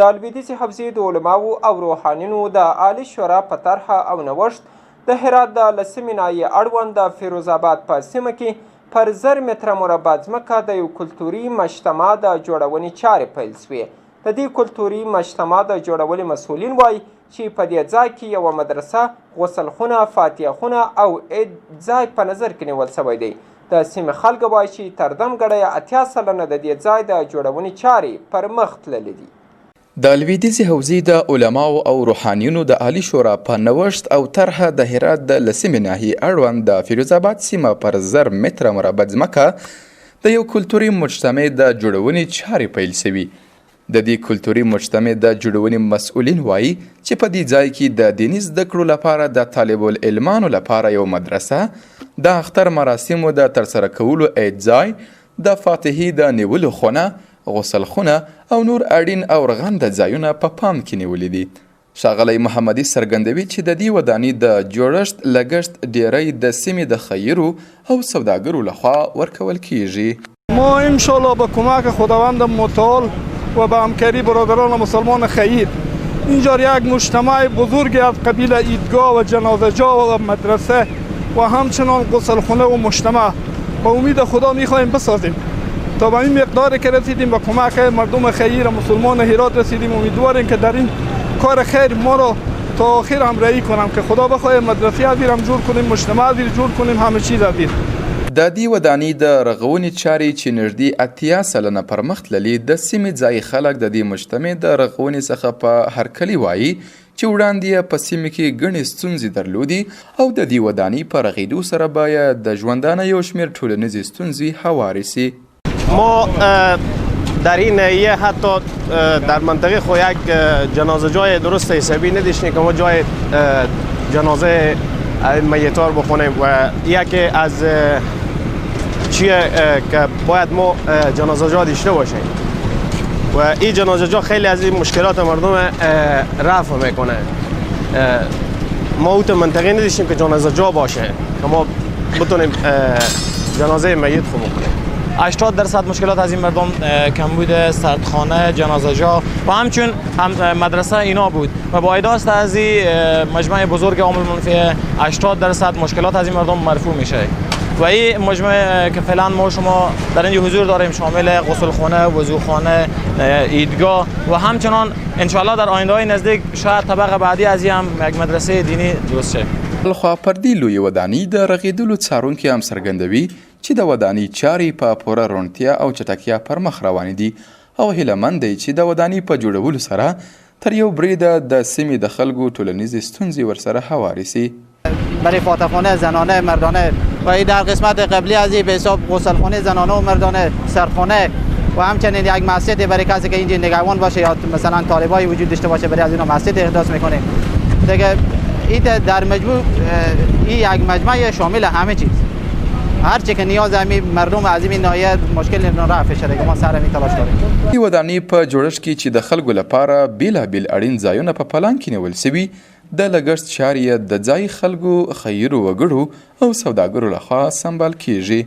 د لویدیځې حوزې د علماو او روحانینو د عالي شورا په طرحه او نوښت د هرات د لسمې ناحیې اړوند د فیروز آباد په سیمه کې پر 1000 متره مربع ځمکه د یو کلتوري مجتمع د جوړونې چارې پیل شوې. د دې کلتوري مجتمع د جوړولو مسؤلین وایي چې په دې ځای کې یوه مدرسه، غسلخونه، فاتحه او عید ځای په نظر کې نیول شوی دی. د سیمې خلک وایي چې تر دم ګړی 80 سلنه د دې ځای د جوړونې چارې پر مخ تللې دي. د لویدیځې حوزې د علماو او روحانیونو د عالي شورا په نوښت او طرحه د هرات د لسمې ناحیې اړوند د فیروز آباد سیمه پر 1000 متره مربع ځمکه د یو کلتوري مجتمع د جوړونې چارې پیل شوي. د دې کلتوري مجتمع د جوړونې مسؤلین وایي چې په دې ځای کې د دیني زده کړو لپاره د طالب العلمانو لپاره یو مدرسه، د اختر مراسمو د ترسره کولو عید ځای، د فاتحې د نیولو خونه، غسلخونه او نور اړین او رغنده ځایونه په پام کې نیولي دي. ښاغلی محمدي څرګندوي چې د دې ودانۍ د جوړښت لګښت ډیری د سیمې د خیرو او سوداګرو لخوا ورکول کیږي. ما انشالله با کمک خداوند متعال و به همکاری برادران مسلمان خیر اینجا یک مجتمع بزرگی از قبیل عیدگاه و جنازه‌جا و مدرسه و همچنان غسلخونه و مجتمع با امید خدا میخواهیم بسازیم. تا به این مقداری که رسیدیم با کمک مردم خیر مسلمان هرات رسیدیم. امیدواریم که در این کار خیر ما را تا آخر همراهی کنم که خدا بخواه مدرسه از هم جور کنیم، مجتمع از جور کنیم، همه چیز از د دې ودانۍ د رغونې چارې چې نږدې 80 سلنه پر مخ تللي، د سیمې ځایي خلک د دې مجتمع د رغونې څخه په هرکلي وایي چې وړاندې یې په سیمه کې ګڼې ستونزې درلودي او د دې ودانۍ په رغېدو سره باید د ژوندانه یو شمېر ټولنیزې ستونزې هوارې سي. ما در این ناحیه حتی در منطقه خود یک جنازه جای درست حسابی نداشتیم که ما جای جنازه میتار بخونیم و یکی از چیه که باید ما جنازه جا داشته باشیم و این جنازه جا خیلی از این مشکلات مردم رفع میکنه. ما اوت منطقه نداشتیم که جنازه جا باشه که ما بتونیم جنازه میت خوب بکنیم. 80% مشکلات از این مردم کمبود سردخانه، جنازه جا و همچون مدرسه اینا بود و با ایداست از این مجمع بزرگ عامل منفی 80% مشکلات از این مردم مرفوع میشه و این مجمع که فعلا ما شما در اینجا حضور داریم شامل غسلخانه، وضوخانه، عیدگاه و همچنان انشاءالله در آینده های نزدیک شاید طبقه بعدی از این هم یک مدرسه دینی درست شه. خو پر دې لوی ودانۍ د رغېدلو څارونکي هم څرګندوي چې د ودانۍ چارې په پوره روڼتیا او چټکتیا پر مخ روانې دي او هیلهمند دی چې د ودانۍ په جوړولو سره تر یو بریده د سیمې د خلکو ټولنیزې ستونزې ورسره هوارې سي. برای فاتحخانه زنانه مردانه و در قسمت قبلی از این به حساب غسلخانه زنانه و مردانه، سرخانه و همچنین یک مسجد برای کسی که اینجا نگهبان باشه یا مثلا طالبایی وجود داشته باشه برای از اینا مسجد احداث میکنه. دیگه این در مجموع این یک مجمع شامل همه چیز، هر چی که نیاز همین مردم از این ناحیه مشکل رفع شده که ما سر همین تلاش داریم. دې ودانۍ په جوړښت کې چې د خلکو لپاره بیلابیل اړین ځایونه په پلان کې نیول شوي، د لګښت چارې د ځایي خلکو، خیرو وګړو او سوداګرو لخوا سمبال کیږي.